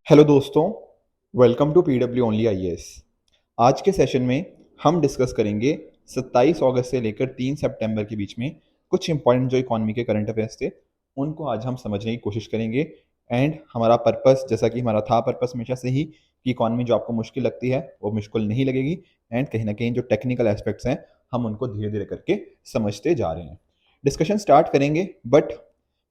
Hello दोस्तों, welcome to PW only IAS. आज के सेशन में हम डिस्कस करेंगे 27 अगस्त से लेकर 3 सितंबर के बीच में कुछ इंपॉर्टेंट जो इकोनॉमी के करंट अफेयर्स थे उनको आज हम समझने की कोशिश करेंगे। एंड हमारा पर्पस, जैसा कि हमारा था पर्पस हमेशा से ही, कि इकोनॉमी जो आपको मुश्किल लगती है वो मुश्किल नहीं लगेगी। एंड कहीं ना कहीं जो टेक्निकल एस्पेक्ट्स हैं हम उनको धीरे धीरे करके समझते जा रहे हैं। डिस्कशन स्टार्ट करेंगे, बट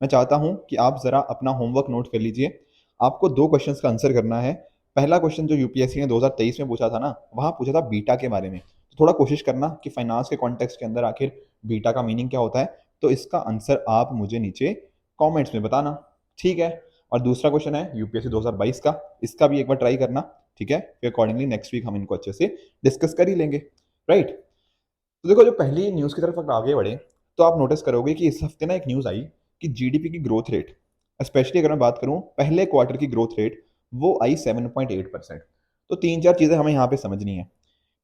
मैं चाहता हूँ कि आप ज़रा अपना होमवर्क नोट कर लीजिए। आपको दो क्वेश्चंस का आंसर करना है। पहला क्वेश्चन जो यूपीएससी ने 2023 में पूछा था ना, वहाँ पूछा था बीटा के बारे में। तो थोड़ा कोशिश करना कि फाइनेंस के कॉन्टेक्स्ट के अंदर आखिर बीटा का मीनिंग क्या होता है। तो इसका आंसर आप मुझे नीचे कमेंट्स में बताना, ठीक है। और दूसरा क्वेश्चन है यूपीएससी 2022 का, इसका भी एक बार ट्राई करना, ठीक है। फिर अकॉर्डिंगली नेक्स्ट वीक हम इनको अच्छे से डिस्कस कर ही लेंगे, राइट। तो देखो, जो पहली न्यूज़ की तरफ अगर आगे बढ़े तो आप नोटिस करोगे कि इस हफ्ते ना एक न्यूज़ आई कि जीडीपी की ग्रोथ रेट, स्पेशली अगर मैं बात करूं पहले क्वार्टर की ग्रोथ रेट, वो आई 7.8%। तो तीन चार चीज़ें हमें यहाँ पे समझनी है।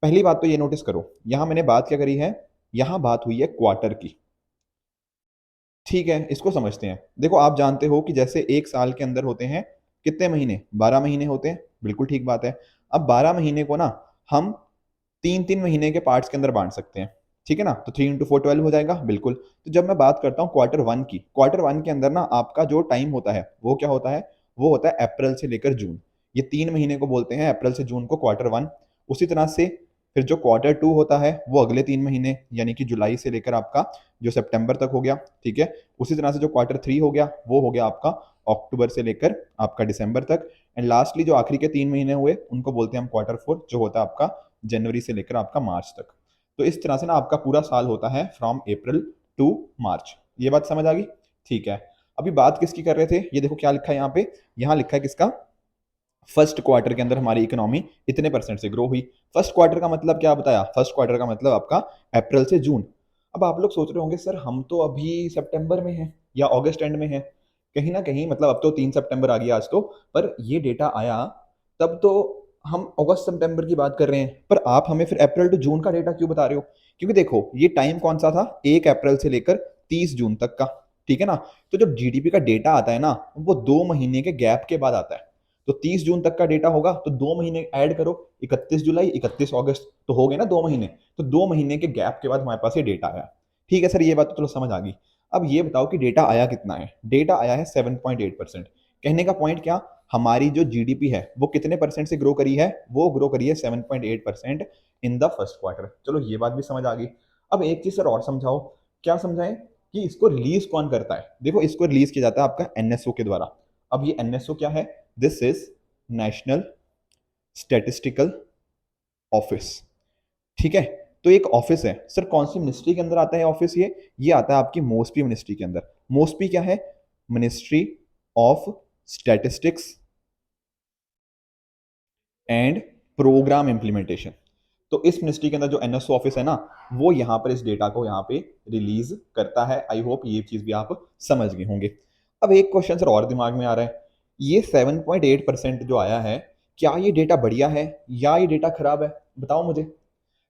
पहली बात तो ये नोटिस करो, यहाँ मैंने बात क्या करी है, यहाँ बात हुई है क्वार्टर की, ठीक है। इसको समझते हैं। देखो, आप जानते हो कि जैसे एक साल के अंदर होते हैं कितने महीने, 12 महीने होते हैं, बिल्कुल ठीक बात है। अब 12 महीने को ना हम तीन तीन महीने के पार्ट्स के अंदर बांट सकते हैं, ठीक है ना। तो 3 into 4 12 हो जाएगा, बिल्कुल। तो जब मैं बात करता हूँ क्वार्टर वन की, क्वार्टर वन के अंदर ना आपका जो टाइम होता है वो क्या होता है, वो होता है अप्रैल से लेकर जून। ये 3 महीने को बोलते हैं, अप्रैल से जून को क्वार्टर वन। उसी तरह से फिर जो क्वार्टर टू होता है वो अगले 3 महीने, यानी कि जुलाई से लेकर आपका जो सितंबर तक हो गया, ठीक है। उसी तरह से जो क्वार्टर थ्री हो गया वो हो गया आपका अक्टूबर से लेकर आपका दिसंबर तक। एंड लास्टली जो आखिरी के 3 महीने हुए उनको बोलते हैं हम क्वार्टर फोर, जो होता है आपका जनवरी से लेकर आपका मार्च तक। तो इस तरह से ना आपका पूरा साल होता है फ्रॉम अप्रैल टू मार्च। ये बात समझ आ गई, ठीक है। अभी बात किसकी कर रहे थे, ये देखो क्या लिखा है यहाँ पे। यहाँ लिखा है किसका, फर्स्ट क्वार्टर के अंदर हमारी इकोनॉमी इतने परसेंट से ग्रो हुई। फर्स्ट क्वार्टर का मतलब क्या बताया, फर्स्ट क्वार्टर का मतलब आपका अप्रैल से जून। अब आप लोग सोच रहे होंगे सर हम तो अभी सितंबर में हैं या अगस्त एंड में हैं, कहीं ना कहीं मतलब अब तो 3 सितंबर आ गया आज तो, पर ये डेटा आया तब तो हम अगस्त सितंबर की बात कर रहे हैं, पर आप हमें फिर अप्रैल टू जून का डेटा क्यों बता रहे हो। क्योंकि देखो ये टाइम कौन सा था, 1 अप्रैल से लेकर 30 जून तक का, ठीक है ना। तो जब जीडीपी का डेटा आता है ना, वो 2 महीने के गैप के बाद आता है। तो 30 जून तक का डेटा होगा तो 2 महीने ऐड करो, 31 जुलाई 31 अगस्त, तो हो गए ना 2 महीने। तो 2 महीने के गैप के बाद हमारे पास ये डेटा आया, ठीक है सर। ये बात तो चलो समझ आ गई। अब ये बताओ कि डेटा आया कितना है, डेटा आया है 7.8%। कहने का पॉइंट क्या, हमारी जो जीडीपी है वो कितने परसेंट से ग्रो करी है, वो ग्रो करी है 7.8% इन द फर्स्ट क्वार्टर। चलो ये बात भी समझ आ गई। अब एक चीज सर और समझाओ, क्या समझाएं, कि इसको रिलीज कौन करता है। देखो इसको रिलीज किया जाता है आपका एनएसओ के द्वारा। अब ये एनएसओ क्या है, this is national statistical office, ठीक है। तो एक ऑफिस है सर, कौन सी मिनिस्ट्री के अंदर आता है ऑफिस, ये आता है आपकी मोस्पी मिनिस्ट्री के अंदर। मोस्पी क्या है, ministry of statistics and programme implementation. तो इस मिनिस्ट्री के अंदर जो एनएसओ ऑफिस है ना, वो यहाँ पर इस डेटा को यहाँ पे रिलीज करता है। आई होप ये चीज भी आप समझ गए होंगे। अब एक क्वेश्चन सर और दिमाग में आ रहा है, ये 7.8% जो आया है, क्या ये डेटा बढ़िया है या ये डेटा खराब है, बताओ मुझे।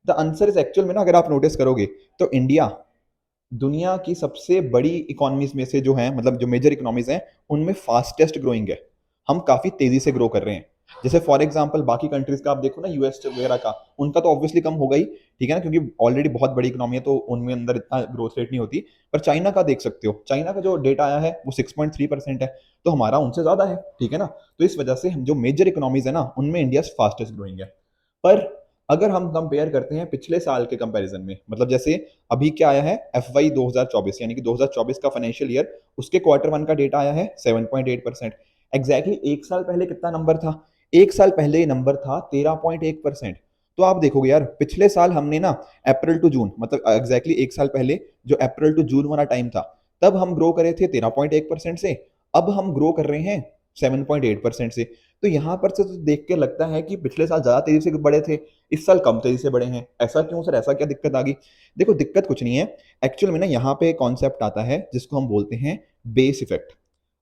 द आंसर इज एक्चुअल में ना, अगर आप नोटिस करोगे तो इंडिया दुनिया की सबसे बड़ी इकोनॉमीज में से जो है, मतलब जो मेजर इकोनॉमीज हैं उनमें फास्टेस्ट ग्रोइंग है। हम काफी तेजी से ग्रो कर रहे हैं। जैसे फॉर एग्जांपल बाकी कंट्रीज का आप देखो ना, यूएस वगैरह का, उनका तो ऑब्वियसली कम होगा ही, ठीक है ना, क्योंकि ऑलरेडी बहुत बड़ी इकोनॉमी है तो उनमें अंदर इतना ग्रोथ रेट नहीं होती। पर चाइना का देख सकते हो, चाइना का जो डेटा आया है वो 6.3% है, तो हमारा उनसे ज्यादा है, ठीक है ना। तो इस वजह से हम जो मेजर इकोनॉमीज है ना उनमें इंडिया फास्टेस्ट ग्रोइंग है। पर अगर हम कंपेयर करते हैं पिछले साल के कंपैरिजन में, मतलब जैसे अभी क्या आया है, एफ वाई 2024 यानी कि 2024 का फाइनेंशियल ईयर, उसके क्वार्टर वन का डेटा आया है 7.8%। एग्जैक्टली एक साल पहले कितना नंबर था, एक साल पहले ये नंबर था 13.1%। तो आप देखोगे यार, पिछले साल हमने ना अप्रैल टू जून, मतलब एग्जैक्टली एक साल पहले जो अप्रैल टू जून वाला टाइम था, तब हम ग्रो करे थे 13.1% से, अब हम ग्रो कर रहे हैं 7.8% से। तो यहाँ पर से तो देख के लगता है कि पिछले साल ज्यादा तेजी से बढ़े थे, इस साल कम तेजी से बढ़े हैं। ऐसा क्यों सर, ऐसा क्या दिक्कत आ गई। देखो दिक्कत कुछ नहीं है, एक्चुअल में ना यहाँ पे कॉन्सेप्ट आता है जिसको हम बोलते हैं बेस इफेक्ट।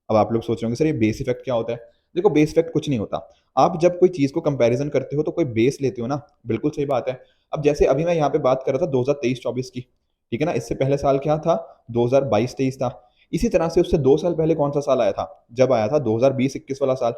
अब आप लोग सोच रहे होंगे सर ये बेस इफेक्ट क्या होता है। देखो बेस इफेक्ट कुछ नहीं होता। आप जब कोई चीज को कंपैरिजन करते हो तो कोई बेस लेते हो ना, बिल्कुल सही बात है। अब जैसे अभी मैं यहाँ पे बात कर रहा था 2023-24 की, ठीक है ना। इससे पहले साल क्या था, 2022-23 था। इसी तरह से उससे 2 साल पहले कौन सा साल आया था, जब आया था 2020-21 वाला साल।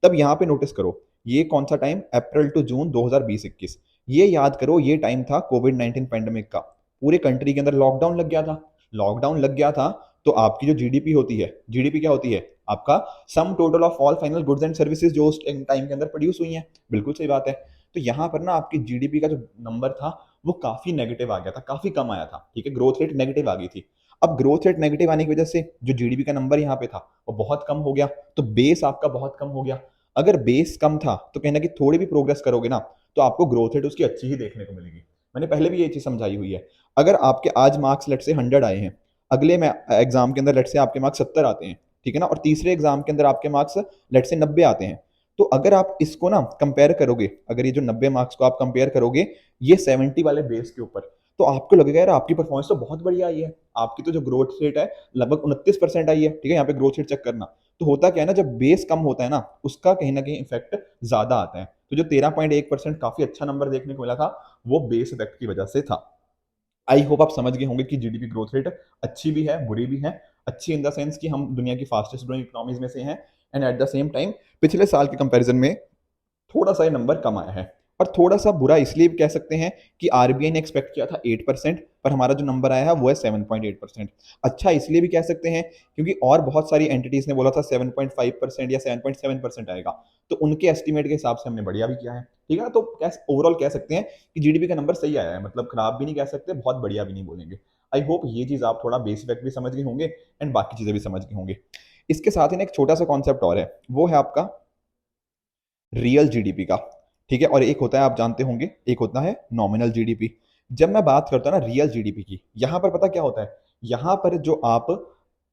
तब यहाँ पे नोटिस करो, ये कौन सा टाइम, अप्रैल टू जून 2020-21, ये याद करो, ये टाइम था कोविड-19 पैंडेमिक का। पूरे कंट्री के अंदर लॉकडाउन लग गया था। लॉकडाउन लग गया था, तो आपकी जो जीडीपी होती है, जीडीपी क्या होती है? आपका sum total of all final goods and services जो उस टाइम के अंदर प्रोड्यूस हुई हैं। बिल्कुल सही बात है। तो यहाँ पर ना आपकी जीडीपी का जो नंबर था वो काफी नेगेटिव आ गया था, काफी कम आया था, ठीक है, ग्रोथ रेट नेगेटिव आ गई थी। अब ग्रोथ रेट नेगेटिव आने की वजह से जो जीडीपी का नंबर यहाँ पे था वो बहुत कम हो गया, तो बेस आपका बहुत कम हो गया। अगर बेस कम था तो कहीं ना कहीं थोड़ी भी प्रोग्रेस करोगे ना तो आपको ग्रोथ रेट उसकी अच्छी ही देखने को मिलेगी। मैंने पहले भी ये चीज समझाई हुई है। अगर आपके आज मार्क्स लेट से 100 आए हैं, अगले में एग्जाम के अंदर लेट से आपके मार्क्स 70 आते हैं, ठीक है ना, और तीसरे एग्जाम के अंदर आपके मार्क्स लेट से 90 आते हैं, तो अगर आप इसको ना कंपेयर करोगे, अगर ये जो 90 मार्क्स को आप कंपेयर करोगे ये 70 वाले बेस के ऊपर, तो आपको लगेगा यार आपकी परफॉर्मेंस तो बहुत बढ़िया आई है। आपकी तो जो ग्रोथ रेट है लगभग 29% आई है, ठीक है, यहाँ पे ग्रोथ रेट चेक करना। तो होता क्या है ना, जब बेस कम होता है ना उसका कहीं ना कहीं इफेक्ट ज्यादा आता है। तो जो 13.1% काफी अच्छा नंबर देखने को मिला था वो बेस इफेक्ट की वजह से था। आई होप आप समझ गए होंगे कि जीडीपी ग्रोथ रेट अच्छी भी है बुरी भी है। अच्छी इन द सेंस कि हम दुनिया की फास्टेस्ट ग्रोइंग इकोनॉमीज में से हैं, and at the same time पिछले साल के कंपैरिजन में थोड़ा सा ये नंबर कम आया है। और थोड़ा सा बुरा इसलिए भी कह सकते हैं कि आरबीआई ने एक्सपेक्ट किया था 8%, पर हमारा जो नंबर आया है वो है 7.8%। अच्छा इसलिए भी कह सकते हैं क्योंकि और बहुत सारी एंटिटीज ने बोला था 7.5% या 7.7% आएगा, तो उनके एस्टिमेट के हिसाब से हमने बढ़िया भी किया है, ठीक है ना। तो ओवरऑल कह सकते हैं कि जीडीपी का नंबर सही आया है, मतलब खराब भी नहीं कह सकते, बहुत बढ़िया भी नहीं बोलेंगे। आई होप ये चीज आप थोड़ा बेस इफेक्ट भी समझ गए होंगे एंड बाकी चीजें भी समझ गए होंगे। इसके साथ ही ना एक छोटा सा कॉन्सेप्ट और है, वो है आपका रियल जीडीपी का, ठीक है, और एक होता है आप जानते होंगे, एक होता है नॉमिनल जीडीपी। जब मैं बात करता हूँ ना रियल जीडीपी की, यहाँ पर पता क्या होता है, यहाँ पर जो आप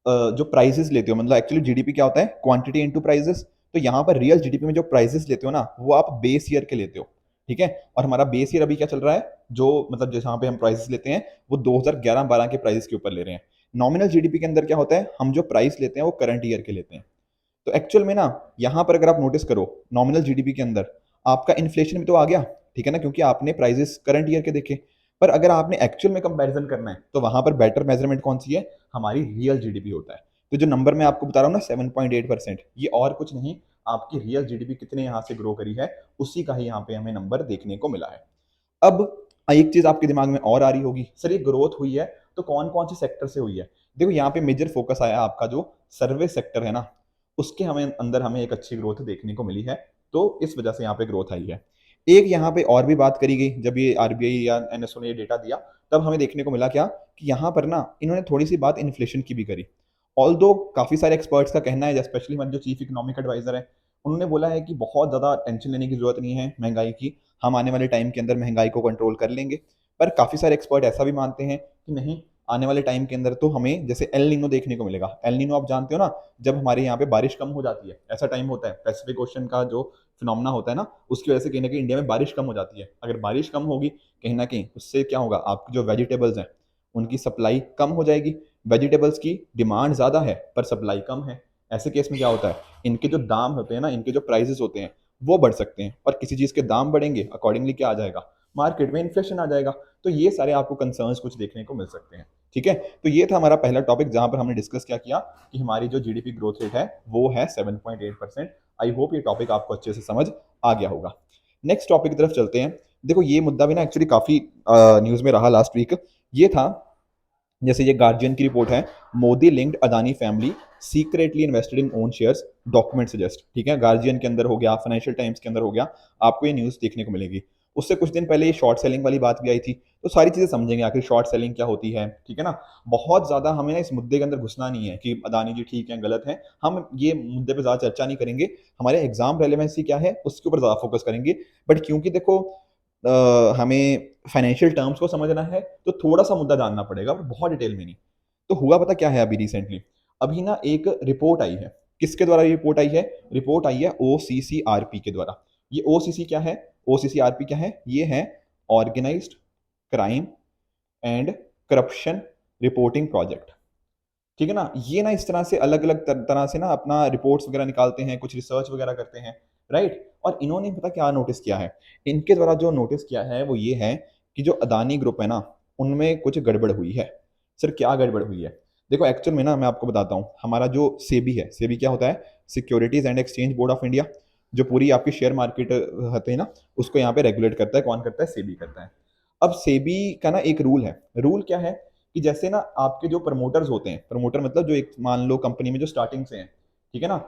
जो प्राइजेस लेते हो, मतलब एक्चुअली जीडीपी क्या होता है, क्वांटिटी इनटू प्राइजेस। तो यहाँ पर रियल जीडीपी में जो प्राइजेस लेते हो ना वो आप बेस ईयर के लेते हो, ठीक है। और हमारा बेस ईयर अभी क्या चल रहा है, जो मतलब जहाँ पे हम प्राइजेस लेते हैं वो 2011-12 के प्राइस के ऊपर ले रहे हैं। नॉमिनल जीडीपी के अंदर क्या होता है, हम जो प्राइस लेते हैं वो करंट ईयर के लेते हैं। तो एक्चुअल में ना यहाँ पर अगर आप नोटिस करो नॉमिनल जीडीपी के अंदर आपका इन्फ्लेशन भी तो आ गया, ठीक है ना, क्योंकि आपने प्राइजेस करंट ईयर के देखे। पर अगर आपने एक्चुअल में कंपैरिजन करना है तो वहां पर बेटर मेजरमेंट कौन सी है, हमारी रियल जीडीपी होता है। तो जो नंबर मैं आपको बता रहा हूँ ना 7.8%, ये और कुछ नहीं, आपकी रियल जीडीपी कितने यहाँ से ग्रो करी है उसी का ही यहाँ पे हमें नंबर देखने को मिला है। अब एक चीज आपके दिमाग में और आ रही होगी, सर ये ग्रोथ हुई है तो कौन कौन से सेक्टर से हुई है। देखो यहाँ पे मेजर फोकस आया आपका जो सर्विस सेक्टर है ना, उसके हमें अंदर हमें एक अच्छी ग्रोथ देखने को मिली है, तो इस वजह से यहाँ पे ग्रोथ आई है। एक यहाँ पे और भी बात करी गई, जब ये आरबीआई या एनएसओ ने ये डेटा दिया तब हमें देखने को मिला क्या कि यहाँ पर ना इन्होंने थोड़ी सी बात इन्फ्लेशन की भी करी। ऑल दो काफी सारे एक्सपर्ट्स का कहना है, स्पेशली हमारे जो चीफ इकोनॉमिक एडवाइजर है, उन्होंने बोला है कि बहुत ज्यादा टेंशन लेने की जरूरत नहीं है महंगाई की, हम आने वाले टाइम के अंदर महंगाई को कंट्रोल कर लेंगे। पर काफी सारे एक्सपर्ट ऐसा भी मानते हैं कि नहीं, आने वाले टाइम के अंदर तो हमें जैसे एल नीनो देखने को मिलेगा। एल नीनो आप जानते हो ना, जब हमारे यहाँ पे बारिश कम हो जाती है, ऐसा टाइम होता है, पैसिफिक ओशन का जो फिनोमेना होता है ना उसकी वजह से कहीं ना कहीं इंडिया में बारिश कम हो जाती है। अगर बारिश कम होगी कहीं ना कहीं उससे क्या होगा, आपकी जो वेजिटेबल्स हैं उनकी सप्लाई कम हो जाएगी। वेजिटेबल्स की डिमांड ज्यादा है पर सप्लाई कम है, ऐसे केस में क्या होता है, इनके जो दाम होते हैं ना, इनके जो प्राइसेस होते हैं वो बढ़ सकते हैं, और किसी चीज के दाम बढ़ेंगे अकॉर्डिंगली क्या आ जाएगा, मार्केट में इन्फ्लेशन आ जाएगा। तो ये सारे आपको कंसर्न्स कुछ देखने को मिल सकते हैं, ठीक है। तो ये था हमारा पहला टॉपिक जहां पर हमने डिस्कस क्या किया कि हमारी जो जीडीपी ग्रोथ रेट है वो है 7.8%। आई होप ये टॉपिक आपको अच्छे से समझ आ गया होगा। नेक्स्ट टॉपिक की तरफ चलते हैं। देखो ये मुद्दा भी ना एक्चुअली काफी न्यूज में रहा लास्ट वीक। ये था, जैसे ये गार्जियन की रिपोर्ट है, Modi linked Adani family secretly invested in own shares, document suggest, ठीक है, गार्जियन के अंदर हो गया, फाइनेंशियल टाइम्स के अंदर हो गया, आपको ये न्यूज़ देखने को मिलेगी। उससे कुछ दिन पहले ये शॉर्ट सेलिंग वाली बात भी आई थी, तो सारी चीजें समझेंगे आखिर शॉर्ट सेलिंग क्या होती है, ठीक है ना। बहुत ज्यादा हमें ना इस मुद्दे के अंदर घुसना नहीं है कि अदानी जी ठीक है गलत है, हम ये मुद्दे पे ज्यादा चर्चा नहीं करेंगे। हमारे एग्जाम रेलेवेंसी क्या है उसके ऊपर ज्यादा फोकस करेंगे। बट क्योंकि देखो हमें फाइनेंशियल टर्म्स को समझना है तो थोड़ा सा मुद्दा जानना पड़ेगा, पर बहुत डिटेल में नहीं। तो हुआ पता क्या है, अभी रिसेंटली अभी ना एक रिपोर्ट आई है, किसके द्वारा ये रिपोर्ट आई है, रिपोर्ट आई है ओसीसीआरपी के द्वारा। ये ओसीसी क्या है, ओसीसीआरपी क्या है, ये है organised crime and corruption reporting project, ठीक है ना। ये ना इस तरह से अलग अलग तरह से ना अपना रिपोर्ट्स वगैरह निकालते हैं, कुछ रिसर्च वगैरह करते हैं, राइट। और इन्होंने पता क्या नोटिस किया है, इनके द्वारा जो नोटिस किया है वो ये है कि जो अदानी ग्रुप है ना उनमें कुछ गड़बड़ हुई है। सर क्या गड़बड़ हुई है, देखो एक्चुअल में ना मैं आपको बताता हूँ, हमारा जो सेबी है, सेबी क्या होता है, securities and exchange board of India. जो पूरी आपकी शेयर मार्केट होते हैं ना, उसको यहाँ पे रेगुलेट करता है। कौन करता है? सेबी करता है। अब सेबी का ना एक रूल है। रूल क्या है कि जैसे ना आपके जो प्रमोटर्स होते हैं, प्रमोटर मतलब जो एक मान लो कंपनी में जो स्टार्टिंग से हैं, ठीक है ना,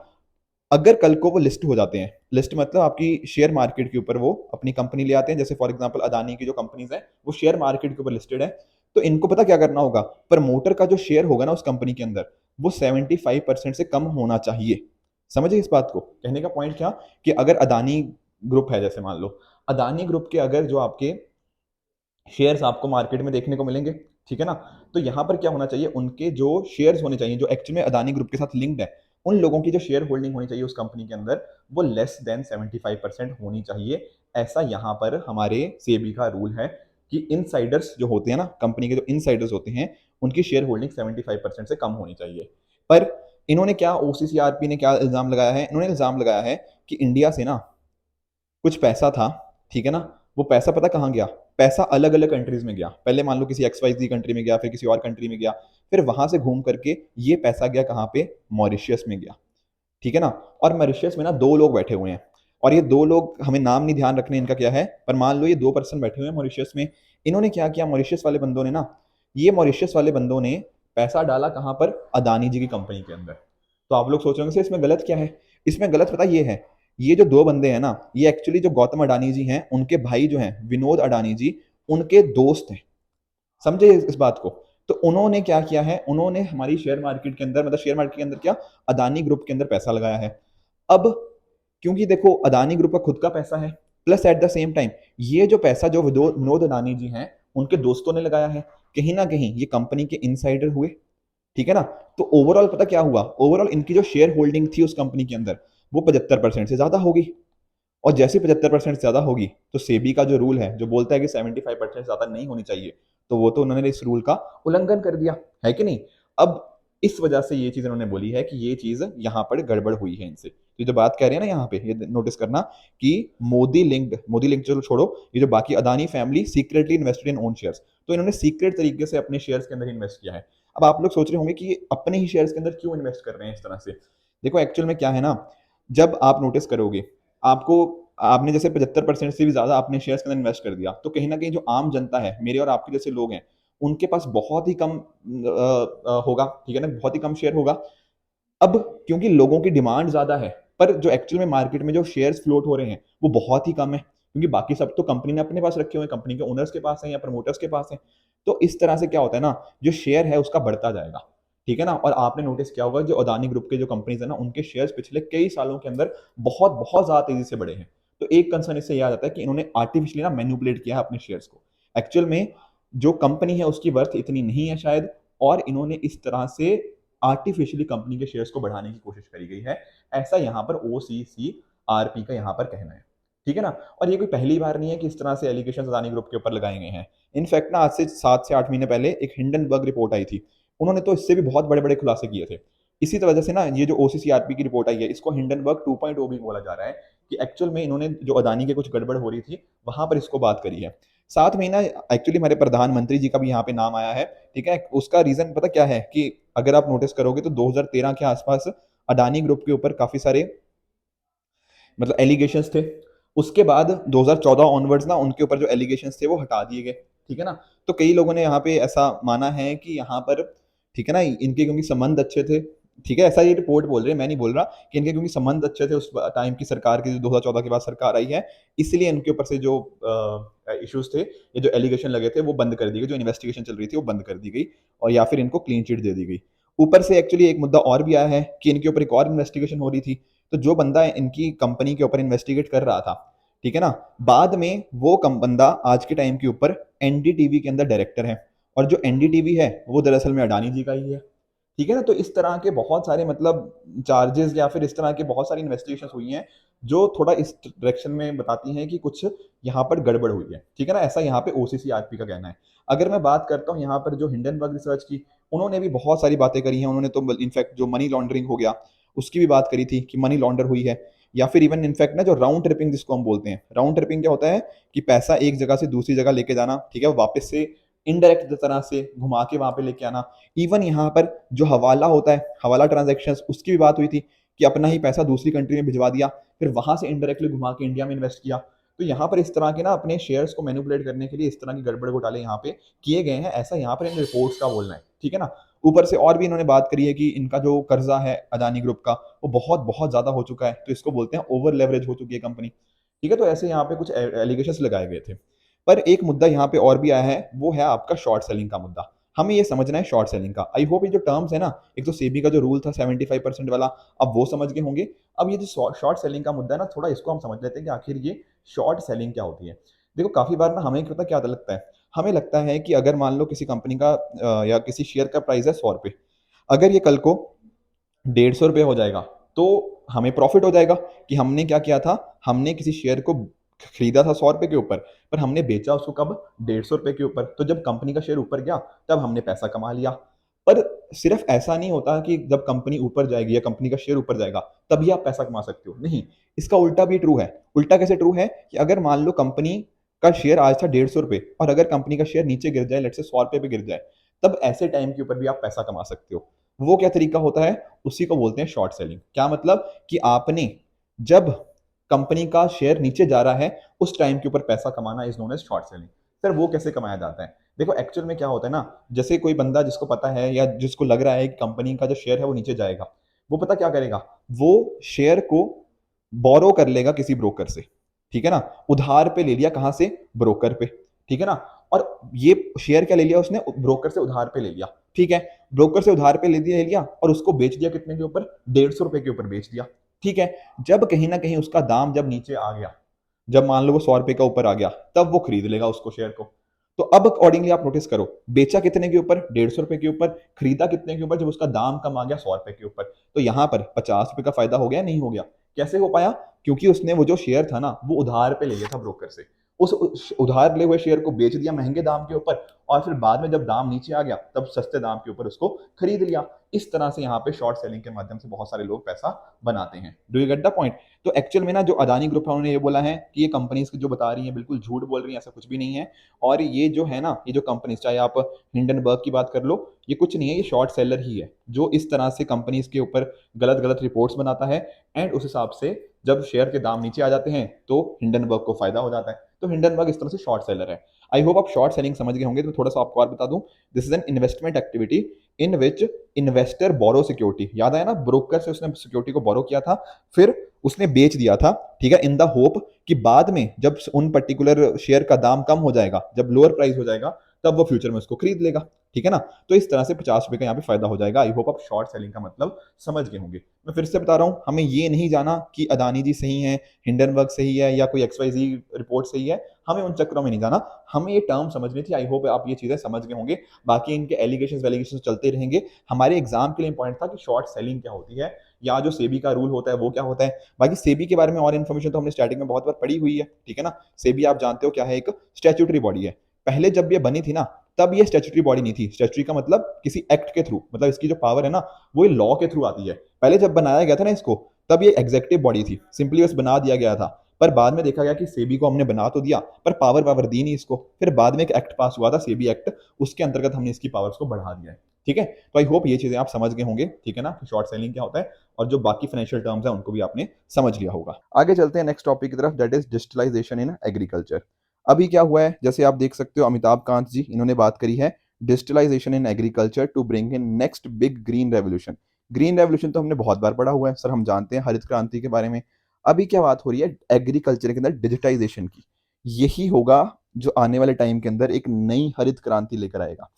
अगर कल को वो लिस्ट हो जाते हैं, लिस्ट मतलब आपकी शेयर मार्केट के ऊपर वो अपनी कंपनी ले आते हैं, जैसे फॉर एग्जांपल अदानी की जो कंपनीज है वो शेयर मार्केट के ऊपर लिस्टेड है, तो इनको पता क्या करना होगा? प्रमोटर का जो शेयर होगा ना उस कंपनी के अंदर, वो 75% से कम होना चाहिए। समझिए इस बात को। कहने का पॉइंट क्या कि अगर अदानी ग्रुप है, जैसे मान लो अदानी ग्रुप के अगर जो आपके शेयर्स आपको मार्केट में देखने को मिलेंगे, ठीक है ना, तो यहां पर क्या होना चाहिए? उनके जो शेयर्स होने चाहिए जो एक्चुअली में अदानी ग्रुप के साथ लिंक्ड है, उन लोगों की जो शेयर होल्डिंग होनी चाहिए उस कंपनी के अंदर, वो लेस देन 75% होनी चाहिए। ऐसा यहां पर हमारे सेबी का रूल है कि इनसाइडर्स जो होते हैं ना, कंपनी के जो इनसाइडर्स होते हैं, उनकी शेयर होल्डिंग 75% से कम होनी चाहिए। पर इन्होंने क्या, ओसीसीआरपी ने क्या इल्जाम लगाया है? इन्होंने इल्जाम लगाया है कि इंडिया से ना कुछ पैसा था, ठीक है ना, वो पैसा पता कहाँ गया? पैसा अलग अलग कंट्रीज में गया। पहले मान लो किसी XYZ कंट्री में गया, फिर किसी और कंट्री में गया, फिर वहां से घूम करके ये पैसा गया कहाँ पे? मॉरिशियस में गया, ठीक है ना। और मॉरिशियस में ना दो लोग बैठे हुए हैं, और ये दो लोग, हमें नाम नहीं ध्यान रखने इनका क्या है, पर मान लो ये 2 पर्सन बैठे हुए हैं मॉरिशियस में। इन्होंने क्या किया? मॉरिशियस वाले बंदों ने ना, ये मॉरिशियस वाले बंदों ने पैसा डाला कहाँ पर? अदानी जी की कंपनी के अंदर। तो आप लोग सोच रहे होंगे इसमें गलत क्या है? इसमें गलत पता ये है, ये जो दो बंदे हैं ना, ये एक्चुअली जो गौतम अडानी जी हैं उनके भाई जो हैं विनोद अडानी जी, उनके दोस्त हैं। समझे इस बात को? तो उन्होंने क्या किया है? उन्होंने हमारी शेयर मार्केट के अंदर, मतलब शेयर मार्केट के अंदर क्या, अदानी ग्रुप के अंदर पैसा लगाया है। अब क्योंकि देखो अदानी ग्रुप का खुद का पैसा है, plus at the same time ये जो पैसा जो विनोद अडानी जी हैं उनके दोस्तों ने लगाया है, कहीं ना कहीं ये कंपनी के इनसाइडर हुए, ठीक है ना। तो ओवरऑल पता क्या हुआ? ओवरऑल इनकी जो शेयर होल्डिंग थी उस कंपनी के अंदर, वो 75% से ज्यादा होगी। और जैसे 75% ज्यादा होगी, तो सेबी का जो रूल है जो बोलता है कि 75% ज्यादा नहीं होनी चाहिए, तो वो तो उन्होंने इस रूल का उल्लंघन कर दिया, है कि नहीं? अब इस वजह से ये चीज इन्होंने बोली है कि ये चीज यहाँ पर गड़बड़ हुई है इनसे। तो ये जो बात कह रहे हैं ना यहाँ पे, ये नोटिस करना कि मोदी लिंक चलो छोड़ो, ये जो बाकी Adani family secretly invested in own shares, तो इन्होंने सीक्रेट तरीके से अपने शेयर्स के अंदर इन्वेस्ट किया है। अब आप लोग सोच रहे होंगे कि ये अपने ही शेयर्स के अंदर क्यों इन्वेस्ट कर रहे हैं इस तरह से? देखो एक्चुअल में क्या है ना, जब आप नोटिस करोगे, आपको, आपने जैसे 75% से भी ज्यादा अपने शेयर्स के अंदर इन्वेस्ट कर दिया, तो कहीं ना कहीं जो आम जनता है, मेरे और आपके जैसे लोग हैं, उनके पास बहुत ही कम होगा, ठीक है ना, बहुत ही कम शेयर होगा। अब क्योंकि लोगों की डिमांड ज्यादा है, पर जो एक्चुअल में मार्केट में जो शेयर्स फ्लोट हो रहे हैं वो बहुत ही कम है, क्योंकि बाकी सब तो कंपनी ने अपने पास रखे हुए हैं, कंपनी के ओनर्स के पास है या प्रमोटर्स के पास है। तो इस तरह से क्या होता है ना, जो शेयर है उसका बढ़ता जाएगा, ठीक है ना। और आपने नोटिस किया होगा जो अदानी ग्रुप के जो कंपनीज है ना, उनके शेयर्स पिछले कई सालों के अंदर बहुत बहुत ज्यादा तेजी से बढ़े हैं। तो एक कंसर्न इससे याद आता है कि इन्होंने आर्टिफिशियली ना मैनिपुलेट किया है अपने शेयर्स को। एक्चुअल में जो कंपनी है उसकी वर्थ इतनी नहीं है शायद, और इन्होंने इस तरह से आर्टिफिशियली कंपनी के शेयर्स को बढ़ाने की कोशिश करी गई है। ऐसा यहाँ पर OCCRP का यहाँ पर कहना है, ठीक है ना। और ये कोई पहली बार नहीं है कि इस तरह से एलिगेशन अदानी ग्रुप के ऊपर लगाए गए हैं। इनफैक्ट ना आज से 7 से 8 महीने पहले एक हिंडनबर्ग रिपोर्ट आई थी, उन्होंने तो इससे भी बहुत बड़े बड़े खुलासे किए थे। इसी वजह से ना ये जो OCCRP की रिपोर्ट आई है, इसको हिंडनबर्ग 2.0 भी बोला जा रहा है, कि एक्चुअल में इन्होंने जो अदानी के कुछ गड़बड़ हो रही थी वहां पर इसको बात करी है। साथ में ना एक्चुअली हमारे प्रधानमंत्री जी का भी यहाँ पे नाम आया है, ठीक है। उसका रीजन पता क्या है कि अगर आप नोटिस करोगे तो 2013 के आसपास अडानी ग्रुप के ऊपर काफी सारे मतलब एलिगेशंस थे। उसके बाद 2014 ऑनवर्ड्स ना उनके ऊपर जो एलिगेशंस थे वो हटा दिए गए, ठीक है ना। तो कई लोगों ने यहाँ पे ऐसा माना है कि यहाँ पर, ठीक है ना, इनके क्योंकि संबंध अच्छे थे, ठीक है, ऐसा ये रिपोर्ट बोल रहे हैं, मैं नहीं बोल रहा, कि इनके क्योंकि संबंध अच्छे थे उस टाइम की सरकार की, जो 2014 के बाद सरकार आई है, इसलिए इनके ऊपर से जो इश्यूज थे, ये जो एलिगेशन लगे थे वो बंद कर दी गई, जो इन्वेस्टिगेशन चल रही थी वो बंद कर दी गई, और या फिर इनको क्लीन चिट दे दी गई। ऊपर से एक्चुअली एक मुद्दा और भी आया है कि इनके ऊपर एक और इन्वेस्टिगेशन हो रही थी। तो जो बंदा इनकी कंपनी के ऊपर इन्वेस्टिगेट कर रहा था, ठीक है ना, बाद में वो कम बंदा आज के टाइम के ऊपर NDTV के अंदर डायरेक्टर है, और जो NDTV है वो दरअसल में अडानी जी का ही है, ठीक है ना। तो इस तरह के बहुत सारे मतलब चार्जेस या फिर इस तरह के बहुत सारी इन्वेस्टिगेशन हुई हैं, जो थोड़ा इस डायरेक्शन में बताती हैं कि कुछ यहाँ पर गड़बड़ हुई है, ठीक है ना। ऐसा यहाँ पे OCCRP का कहना है। अगर मैं बात करता हूँ यहाँ पर जो हिंडनबर्ग रिसर्च की, उन्होंने भी बहुत सारी बातें करी हैं। उन्होंने तो इनफैक्ट जो मनी लॉन्ड्रिंग हो गया उसकी भी बात करी थी कि मनी लॉन्डर हुई है, या फिर इवन इनफैक्ट ना जो राउंड ट्रिपिंग जिसको हम बोलते हैं, राउंड ट्रिपिंग क्या होता है कि पैसा एक जगह से दूसरी जगह लेके जाना, ठीक है, वापस से इनडायरेक्ट तरह से घुमा के वहां पे लेके आना। इवन यहाँ पर जो हवाला होता है, हवाला ट्रांजेक्शन, उसकी भी बात हुई थी कि अपना ही पैसा दूसरी कंट्री में भिजवा दिया, फिर वहां से इनडायरेक्टली घुमा के इंडिया में इन्वेस्ट किया। तो यहाँ पर इस तरह के ना अपने शेयर्स को मैनिपुलेट करने के लिए इस तरह की गड़बड़ घोटाले यहाँ पे किए गए हैं, ऐसा यहाँ पर इन रिपोर्ट्स का बोलना है, ठीक है ना। ऊपर से और भी इन्होंने बात करी है कि इनका जो कर्जा है अदानी ग्रुप का वो बहुत बहुत ज्यादा हो चुका है, तो इसको बोलते हैं ओवर लेवरेज हो चुकी है कंपनी, ठीक है। तो ऐसे यहाँ पे कुछ एलिगेशंस लगाए गए थे। पर एक मुद्दा यहाँ पे और भी आया है, वो है आपका शॉर्ट सेलिंग का मुद्दा। हमें ये समझना है शॉर्ट सेलिंग का। आई होप ये जो टर्म्स है ना, एक तो सेबी का जो रूल था 75% वाला, अब वो समझ गए होंगे। अब ये जो शॉर्ट सेलिंग का मुद्दा है ना, थोड़ा इसको हम समझ लेते हैं कि आखिर ये शॉर्ट सेलिंग क्या होती है। देखो काफी बार ना हमें पता क्या लगता है, हमें लगता है कि अगर मान लो किसी कंपनी का या किसी शेयर का प्राइस है 100 रुपये, अगर ये कल को 150 रुपये हो जाएगा तो हमें प्रॉफिट हो जाएगा कि हमने क्या किया था, हमने किसी शेयर को खरीदा था 100 रुपये के ऊपर, पर हमने बेचा उसको कब, 150 रुपये के ऊपर। तो जब कंपनी का शेयर ऊपर गया तब हमने पैसा कमा लिया। पर सिर्फ ऐसा नहीं होता कि जब कंपनी ऊपर जाएगी या कंपनी का शेयर ऊपर जाएगा तभी आप पैसा कमा सकते हो, नहीं। इसका उल्टा भी ट्रू है। उल्टा कैसे ट्रू है कि अगर मान लो कंपनी का शेयर आज था 150 रुपये और अगर कंपनी का शेयर नीचे गिर जाए, लेट से 100 रुपये पे गिर जाए, तब ऐसे टाइम के ऊपर भी आप पैसा कमा सकते हो। वो क्या तरीका होता है, उसी को बोलते हैं शॉर्ट सेलिंग। क्या मतलब कि आपने जब कंपनी का शेयर नीचे जा रहा है उस टाइम के ऊपर पैसा कमाना is known as short selling. Sir वो कैसे कमाया जाता है, देखो एक्चुअल में क्या होता है ना, जैसे कोई बंदा जिसको पता है या जिसको लग रहा है कि कंपनी का जो शेयर है वो नीचे जाएगा, वो पता क्या करेगा, वो शेयर को बोरो कर लेगा किसी ब्रोकर से, ठीक है ना। उधार पे ले लिया, कहां से, ब्रोकर पे, ठीक है ना। और ये शेयर क्या ले लिया उसने, ब्रोकर से उधार पे ले लिया, ठीक है। ब्रोकर से उधार पे ले लिया और उसको बेच दिया कितने के ऊपर, 150 रुपए के ऊपर बेच दिया, ठीक है। जब कहीं ना कहीं उसका दाम जब नीचे आ गया, जब मान लो वो 100 रुपए का ऊपर आ गया, तब वो खरीद लेगा उसको, शेयर को। तो अब अकॉर्डिंगली आप नोटिस करो, बेचा कितने के ऊपर, 150 रुपए के ऊपर, खरीदा कितने के ऊपर, जब उसका दाम कम आ गया 100 रुपए के ऊपर। तो यहां पर 50 रुपए का फायदा हो गया, नहीं हो गया। कैसे हो पाया, क्योंकि उसने वो जो शेयर था ना वो उधार पे ले लिया था ब्रोकर से, उस उधार ले हुए शेयर को बेच दिया महंगे दाम के ऊपर, और फिर बाद में जब दाम नीचे आ गया तब सस्ते दाम के ऊपर उसको खरीद लिया। इस तरह से यहाँ पे शॉर्ट सेलिंग के माध्यम से बहुत सारे लोग पैसा बनाते हैं। Do you get the point. तो एक्चुअल में ना जो अदानी ग्रुप है उन्होंने ये बोला है कि ये कंपनीज जो बता रही हैं बिल्कुल झूठ बोल रही हैं, ऐसा कुछ भी नहीं है। और ये जो है ना, ये जो कंपनीज, चाहे आप हिंडनबर्ग की बात कर लो, ये कुछ नहीं है, ये शॉर्ट सेलर ही है जो इस तरह से कंपनीज के ऊपर गलत गलत रिपोर्ट्स बनाता है, एंड उस हिसाब से जब शेयर के दाम नीचे आ जाते हैं तो हिंडनबर्ग को फायदा हो जाता है। तो हिंडनबर्ग इस तरह से शॉर्ट सेलर है। आई होप आप शॉर्ट सेलिंग समझ गए होंगे। तो थोड़ा सा आपको और बता दूं, this is an investment activity in which investor borrow security, याद आया ना, ब्रोकर से उसने सिक्योरिटी को बोरो किया था, फिर उसने बेच दिया था, ठीक है, इन द होप कि बाद में जब उन पर्टिकुलर शेयर का दाम कम हो जाएगा, जब लोअर प्राइस हो जाएगा, तब वो फ्यूचर में उसको खरीद लेगा, ठीक है ना। तो इस तरह से 50 रुपए का यहाँ पे फायदा हो जाएगा। आई होप आप शॉर्ट सेलिंग का मतलब समझ गए होंगे। मैं फिर से बता रहा हूँ, हमें ये नहीं जाना कि अदानी जी सही है, हिंडनबर्ग सही है, या कोई XYZ रिपोर्ट सही है, हमें उन चक्रों में नहीं जाना। हमें ये टर्म समझनी थी। आई होप आप ये चीजें समझ गए होंगे। बाकी इनके एलिगेशन वेलिगेशन चलते रहेंगे। हमारे एग्जाम के लिए इंपॉर्टेंट था कि शॉर्ट सेलिंग क्या होती है, या जो सेबी का रूल होता है वो क्या होता है। बाकी सेबी के बारे में और इन्फॉर्मेशन तो हमने स्टार्टिंग में बहुत बार पढ़ी हुई है, ठीक है ना। सेबी आप जानते हो क्या है, एक स्टैट्यूटरी बॉडी है। पहले जब ये बनी थी ना, तब ये स्टैट्यूटरी बॉडी नहीं थी। स्टैट्यूटरी का मतलब किसी एक्ट के थ्रू, मतलब इसकी जो पावर है ना वो ये लॉ के थ्रू आती है। पहले जब बनाया गया था ना इसको, तब ये एग्जेक्टिव बॉडी थी, सिंपली बस बना दिया गया था। पर बाद में देखा गया कि सेबी को हमने बना तो दिया, पर पावर पावर दी नहीं इसको। फिर बाद में एक एक्ट पास हुआ था, सेबी एक्ट, उसके अंतर्गत हमने इसकी पावर्स को बढ़ा दिया है, ठीक है। तो आई होप ये चीजें आप समझ गए होंगे, ठीक है ना, कि शॉर्ट सेलिंग क्या होता है, और जो बाकी फाइनेंशियल टर्म्स हैं उनको भी आपने समझ लिया होगा। आगे चलते हैं नेक्स्ट टॉपिक की तरफ, that is digitalisation in agriculture. अभी क्या हुआ है, जैसे आप देख सकते हो, अमिताभ कांत जी इन्होंने बात करी है, digitalisation in agriculture to bring in next big green revolution. Green revolution तो हमने बहुत बार पढ़ा हुआ है सर, हम जानते हैं हरित क्रांति के बारे में। अभी क्या बात हो रही है एग्रीकल्चर के अंदर डिजिटाइजेशन की। यही होगा जो आने वाले टाइम के अंदर एक नई हरित क्रांति लेकर आएगा।